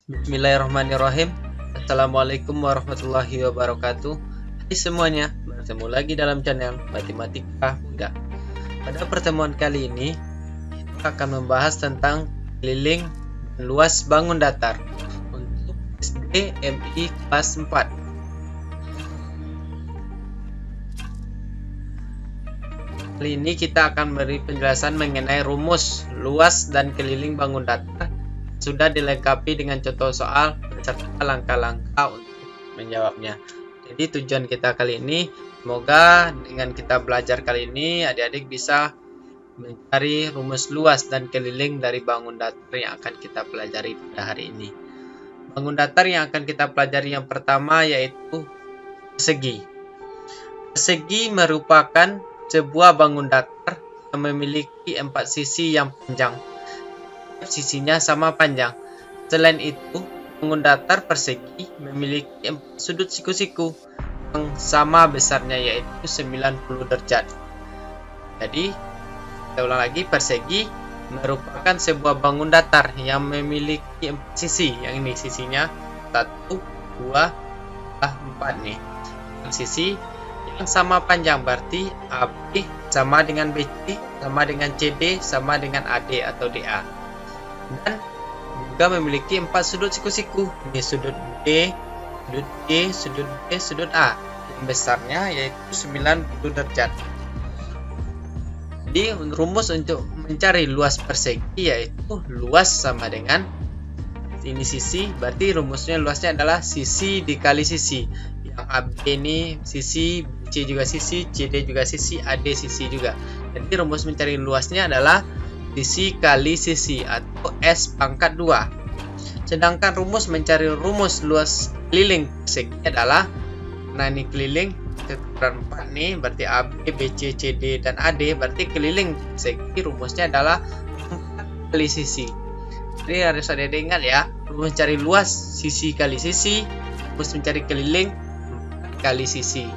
Bismillahirrahmanirrahim. Assalamualaikum warahmatullahi wabarakatuh. Hai semuanya, bertemu lagi dalam channel Matematika Mudah. Pada pertemuan kali ini kita akan membahas tentang keliling dan luas bangun datar untuk SD MI kelas 4. Kali ini kita akan beri penjelasan mengenai rumus luas dan keliling bangun datar, sudah dilengkapi dengan contoh soal beserta langkah-langkah untuk menjawabnya. Jadi tujuan kita kali ini, semoga dengan kita belajar kali ini adik-adik bisa mencari rumus luas dan keliling dari bangun datar yang akan kita pelajari pada hari ini. Bangun datar yang akan kita pelajari yang pertama yaitu persegi. Persegi merupakan sebuah bangun datar yang memiliki 4 sisi yang panjang. Sisinya sama panjang. Selain itu, bangun datar persegi memiliki 4 sudut siku-siku yang sama besarnya yaitu 90 derajat. Jadi, kita ulang lagi, persegi merupakan sebuah bangun datar yang memiliki 4 sisi. Yang ini sisinya 1, 2, 4 nih. Sisi yang sama panjang berarti AB sama dengan BC, sama dengan CD, sama dengan AD atau DA. Dan juga memiliki 4 sudut siku-siku. Ini sudut D, sudut E, sudut B, sudut A. Yang besarnya yaitu 90 derajat. Jadi rumus untuk mencari luas persegi yaitu luas sama dengan ini sisi, berarti rumusnya luasnya adalah sisi dikali sisi. Yang AB ini sisi, BC juga sisi, CD juga sisi, AD sisi juga. Jadi rumus mencari luasnya adalah sisi kali sisi atau S pangkat 2. Sedangkan rumus mencari rumus luas keliling persegi adalah, nah ini keliling ukuran 4 nih, berarti AB, BC, CD dan AD, berarti keliling persegi rumusnya adalah 4 kali sisi. Jadi harus ada ingat ya, rumus mencari luas sisi kali sisi, rumus mencari keliling 4 kali sisi.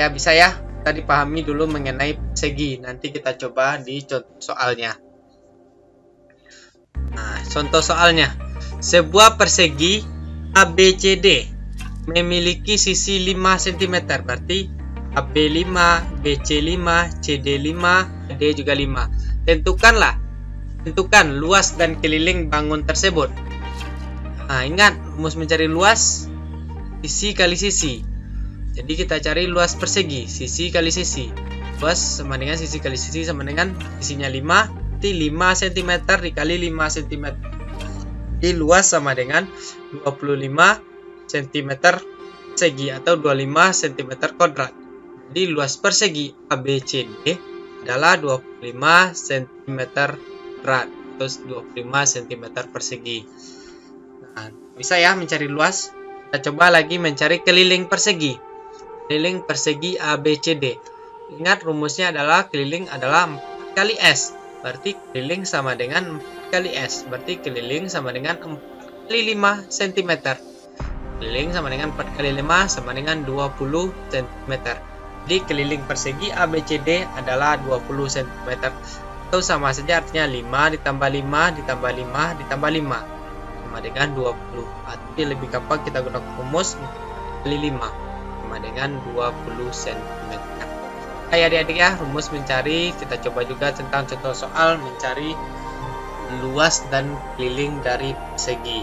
Ya bisa ya. Kita dipahami dulu mengenai persegi, nanti kita coba di contoh soalnya. Nah, contoh soalnya, sebuah persegi ABCD memiliki sisi 5 cm, berarti AB 5, BC 5, CD 5, AD juga 5. Tentukan luas dan keliling bangun tersebut. Nah, ingat rumus mencari luas sisi kali sisi. Jadi kita cari luas persegi, sisi kali sisi. Luas sama dengan sisi kali sisi sama dengan sisinya 5, berarti 5 cm dikali 5 cm. Jadi luas sama dengan 25 cm persegi atau 25 cm kuadrat. Jadi luas persegi ABCD adalah 25 cm kuadrat atau 25 cm persegi. Nah, bisa ya mencari luas. Kita coba lagi mencari keliling persegi. Keliling persegi ABCD. Ingat rumusnya adalah keliling adalah 4 kali S. Berarti keliling sama dengan 4 kali S. Berarti keliling sama dengan 4 kali 5 cm. Keliling sama dengan 4 kali 5 sama dengan 20 cm. Jadi keliling persegi ABCD adalah 20 cm. Itu sama saja artinya 5 ditambah 5 ditambah 5 ditambah 5 sama dengan 20. Artinya lebih gampang kita gunakan rumus 4 kali 5 sama dengan 20 cm. Kayak adik-adik ya, rumus mencari, kita coba juga tentang contoh soal mencari luas dan keliling dari persegi.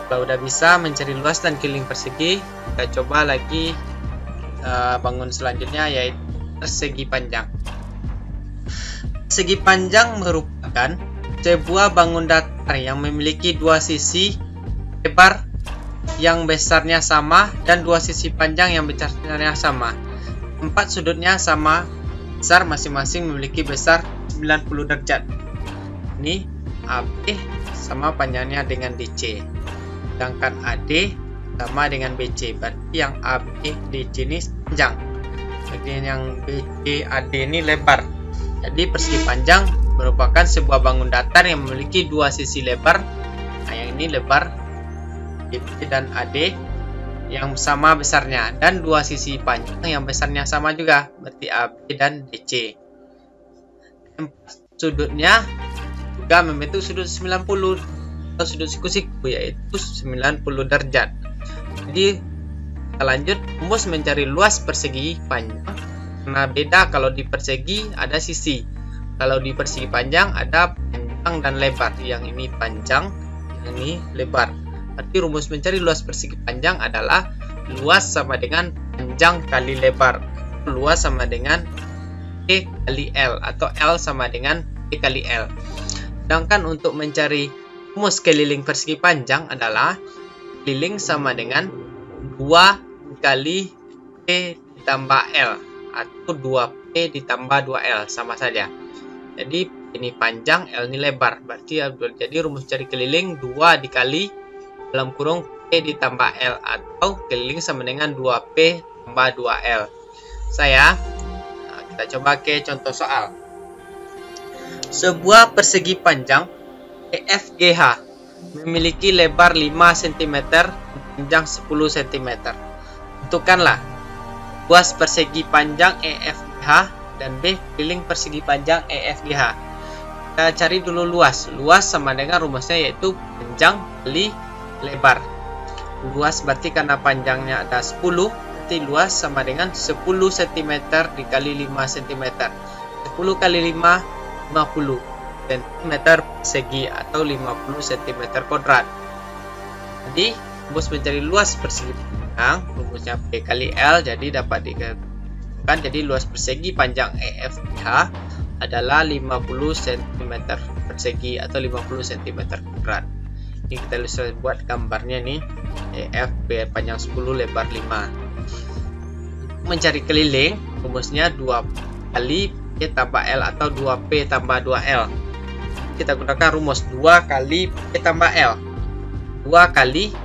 Kalau udah bisa mencari luas dan keliling persegi, kita coba lagi bangun selanjutnya yaitu persegi panjang. Persegi panjang merupakan sebuah bangun datar yang memiliki 2 sisi lebar yang besarnya sama dan 2 sisi panjang yang besarnya sama. 4 sudutnya sama besar, masing-masing memiliki besar 90 derajat. Ini AB sama panjangnya dengan DC. Sedangkan AD sama dengan BC. Berarti yang AB DC ini panjang. Jadi yang BC AD ini lebar. Jadi persegi panjang merupakan sebuah bangun datar yang memiliki 2 sisi lebar. Nah, yang ini lebar BC dan AD yang sama besarnya dan 2 sisi panjang yang besarnya sama juga, berarti AB dan DC. Sudutnya juga membentuk sudut 90 atau sudut siku-siku, yaitu 90 derajat. Jadi kita lanjut rumus mencari luas persegi panjang. Karena beda, kalau di persegi ada sisi, kalau di persegi panjang ada panjang dan lebar. Yang ini panjang, yang ini lebar. Berarti rumus mencari luas persegi panjang adalah luas sama dengan panjang kali lebar. Luas sama dengan P kali L, atau L sama dengan P kali L. Sedangkan untuk mencari rumus keliling persegi panjang adalah keliling sama dengan 2 kali P ditambah L, atau 2P ditambah 2L, sama saja. Jadi ini panjang, L ini lebar. Berarti jadi rumus cari keliling 2 dikali dalam kurung P ditambah L, atau keliling sama dengan 2P tambah 2L. Kita coba ke contoh soal. Sebuah persegi panjang EFGH memiliki lebar 5 cm, panjang 10 cm. Tentukanlah luas persegi panjang EFGH dan B keliling persegi panjang EFGH. Kita cari dulu luas. Luas sama dengan rumusnya yaitu panjang kali lebar. Luas berarti karena panjangnya ada 10, berarti luas sama dengan 10 cm dikali 5 cm. 10 kali 5, 50 cm persegi atau 50 cm kuadrat. Jadi rumus mencari luas persegi panjang, rumusnya P kali L, jadi dapat dikatakan jadi luas persegi panjang EFGH adalah 50 cm persegi atau 50 cm kuadrat. Ini kita bisa buat gambarnya nih. EF panjang 10, lebar 5. Mencari keliling rumusnya 2 kali P tambah L atau 2P tambah 2L. Kita gunakan rumus 2 kali P tambah L. 2 kali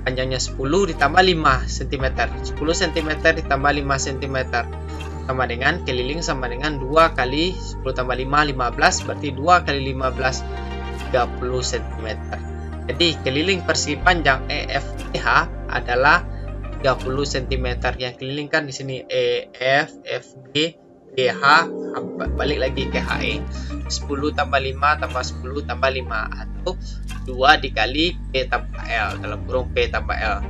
panjangnya 10 ditambah 5 cm. 10 cm ditambah 5 cm sama dengan keliling sama dengan 2 kali 10 tambah 5, 15. Berarti 2 kali 15, 30 cm. Jadi keliling persegi panjang EFGH adalah 30 cm. Yang keliling kan di sini EF, FG, GH, balik lagi ke HE. 10 tambah 5 tambah 10 tambah 5, atau 2 dikali P tambah L dalam kurung P tambah L.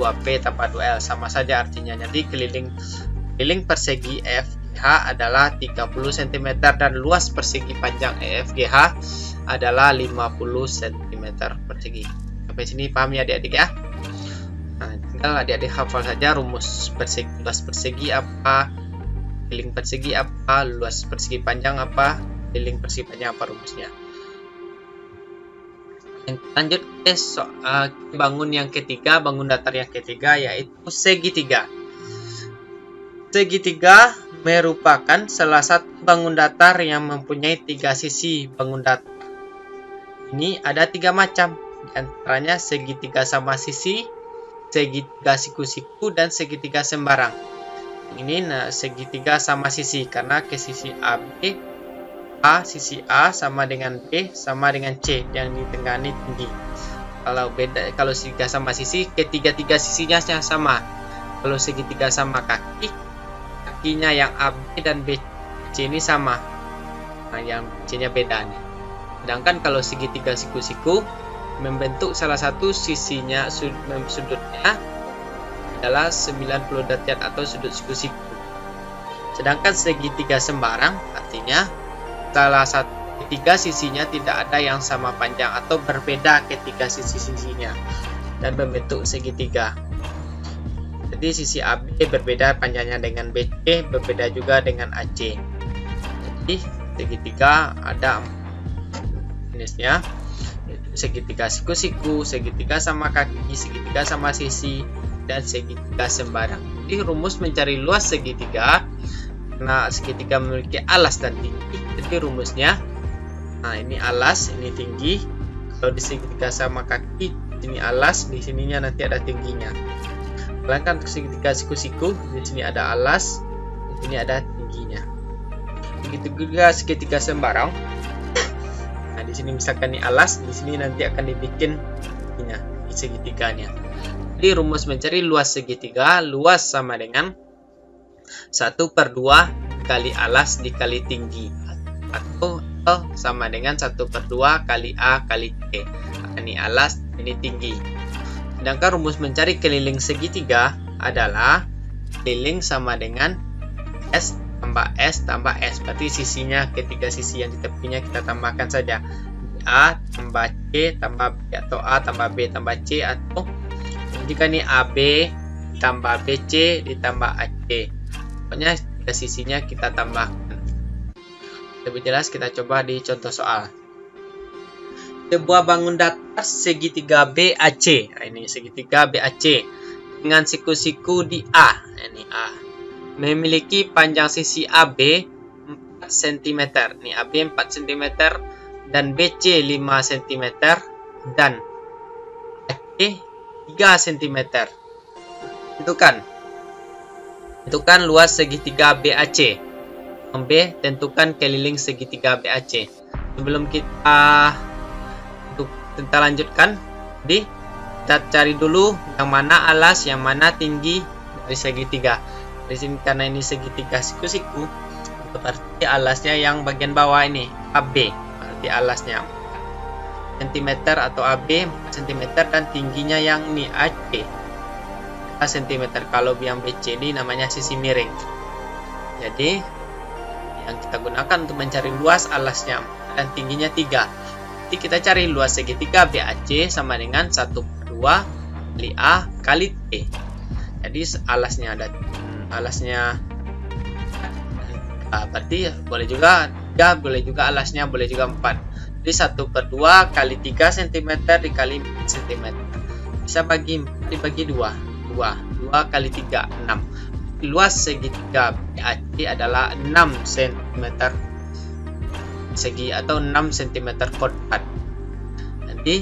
2P tambah 2L sama saja artinya. Jadi keliling persegi EFGH adalah 30 cm dan luas persegi panjang EFGH adalah 50 cm persegi. Sampai sini paham ya adik-adik ya? Nah, tinggal adik-adik hafal saja rumus persegi, luas persegi apa, keliling persegi apa, luas persegi panjang apa, keliling persegi panjang apa rumusnya. Lanjut ke bangun yang ketiga, bangun datar yang ketiga, yaitu segitiga. Segitiga merupakan salah satu bangun datar yang mempunyai 3 sisi bangun datar. Ini ada 3 macam, diantaranya segitiga sama sisi, segitiga siku-siku, dan segitiga sembarang. Ini segitiga sama sisi karena ke sisi AB, sisi A sama dengan B sama dengan C, yang di tengah ini tinggi. Kalau segitiga sama sisi, ketiga-tiga sisinya sama. Kalau segitiga sama kaki, kakinya yang AB dan BC ini sama. Nah, yang C-nya beda nih. Sedangkan kalau segitiga siku-siku membentuk salah satu sisinya, sudutnya adalah 90 derajat atau sudut siku-siku. Sedangkan segitiga sembarang artinya salah satu ketiga sisinya tidak ada yang sama panjang atau berbeda ketiga sisi-sisinya dan membentuk segitiga. Jadi sisi AB berbeda panjangnya dengan BC, berbeda juga dengan AC. Jadi segitiga ada jenisnya, yaitu segitiga siku-siku, segitiga sama kaki, segitiga sama sisi, dan segitiga sembarang. Jadi rumus mencari luas segitiga, karena segitiga memiliki alas dan tinggi, jadi rumusnya, nah ini alas, ini tinggi. Kalau di segitiga sama kaki, ini alas, di sininya nanti ada tingginya. Sedangkan untuk segitiga siku-siku, di sini ada alas, di sini ada tingginya. Begitu juga segitiga sembarang. Nah, di sini misalkan ini alas, di sini nanti akan dibikin tingginya, di segitiganya. Jadi rumus mencari luas segitiga, luas sama dengan 1/2 kali alas dikali tinggi, atau sama dengan 1/2 kali A kali T. Akan ini alas, ini tinggi. Sedangkan rumus mencari keliling segitiga adalah keliling sama dengan S tambah S tambah S. Berarti sisinya, ketiga sisi yang di tepinya kita tambahkan saja. A tambah C tambah B, atau A tambah B tambah C, atau jika ini AB tambah BC ditambah AC. Pokoknya tiga sisinya kita tambahkan. Lebih jelas kita coba di contoh soal. Sebuah bangun datar segitiga BAC. Nah, ini segitiga BAC dengan siku-siku di A. Ini A. Memiliki panjang sisi AB 4 cm. Ini AB 4 cm dan BC 5 cm dan AC 3 cm. Tentukan luas segitiga BAC. B, tentukan keliling segitiga BAC. Sebelum kita lanjutkan, kita cari dulu yang mana alas, yang mana tinggi dari segitiga. Di sini karena ini segitiga siku-siku, berarti alasnya yang bagian bawah ini AB. Berarti alasnya cm atau AB 4 cm dan tingginya yang ini AC cm. Kalau yang BC ini namanya sisi miring. Jadi yang kita gunakan untuk mencari luas alasnya dan tingginya 3. Jadi kita cari luas segitiga BAC sama dengan 1/2 kali A kali T. Jadi alasnya ada berarti boleh juga 3, boleh juga alasnya, boleh juga 4. Jadi 1/2 kali 3 cm dikali 4 cm. Bisa dibagi 2 kali 3 6. Luas segitiga BAC adalah 6 cm segi atau 6 cm kuadrat. Nanti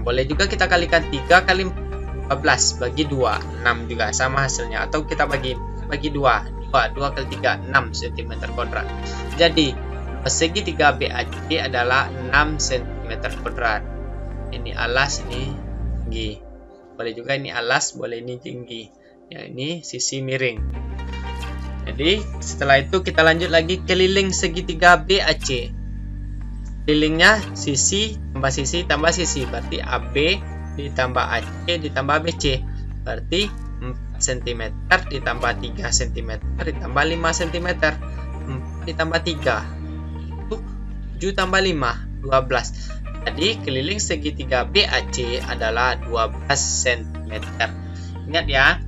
boleh juga kita kalikan 3 kali 14 bagi 2, 6 juga sama hasilnya, atau kita bagi 2 kali 3 6 cm kuadrat. Jadi segitiga BAC adalah 6 cm kuadrat. Ini alas, ini tinggi. Boleh juga ini alas, boleh ini tinggi. Ya, ini sisi miring. Jadi setelah itu kita lanjut lagi keliling segitiga BAC. Kelilingnya sisi tambah sisi tambah sisi, berarti AB ditambah AC ditambah BC, berarti 4 cm ditambah 3 cm ditambah 5 cm 4 ditambah 3 itu 7 tambah 5 12. Jadi keliling segitiga BAC adalah 12 cm. Ingat ya,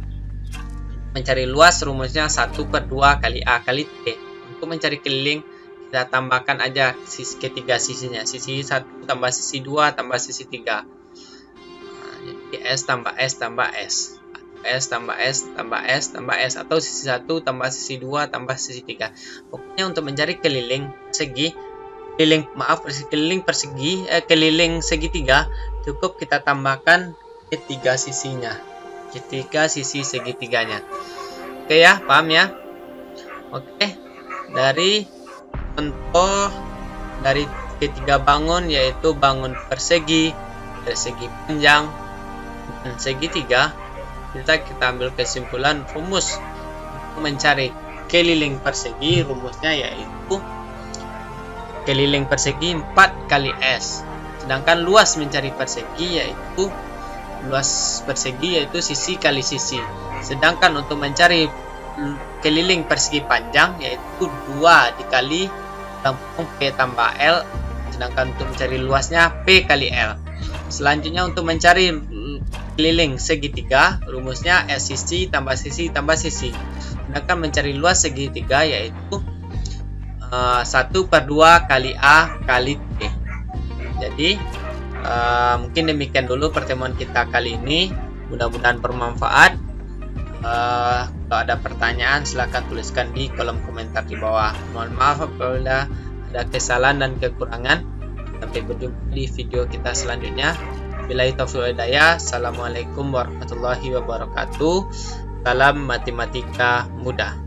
mencari luas rumusnya 1/2 kali A kali T. Untuk mencari keliling kita tambahkan aja ketiga sisinya. Sisi 1 tambah sisi 2 tambah sisi 3. Jadi S tambah S tambah S. S tambah S tambah S tambah S, atau sisi 1 tambah sisi 2 tambah sisi 3. Pokoknya untuk mencari keliling keliling segitiga cukup kita tambahkan ketiga sisinya. Ketiga sisi segitiganya. Oke ya, paham ya? Oke. Dari contoh dari ketiga bangun, yaitu bangun persegi, persegi panjang, dan segitiga, kita ambil kesimpulan rumus untuk mencari keliling persegi. Rumusnya yaitu keliling persegi 4 kali S. Sedangkan luas mencari persegi yaitu luas persegi yaitu sisi kali sisi. Sedangkan untuk mencari keliling persegi panjang yaitu 2 dikali lengkung P tambah L. Sedangkan untuk mencari luasnya P kali L. Selanjutnya untuk mencari keliling segitiga, rumusnya S sisi tambah sisi tambah sisi. Sedangkan mencari luas segitiga yaitu 1/2 kali A kali T. Jadi mungkin demikian dulu pertemuan kita kali ini. Mudah-mudahan bermanfaat. Kalau ada pertanyaan silahkan tuliskan di kolom komentar di bawah. Mohon maaf apabila ada kesalahan dan kekurangan. Sampai berjumpa di video kita selanjutnya. Billahi taufiq wal hidayah. Assalamualaikum warahmatullahi wabarakatuh. Salam matematika mudah.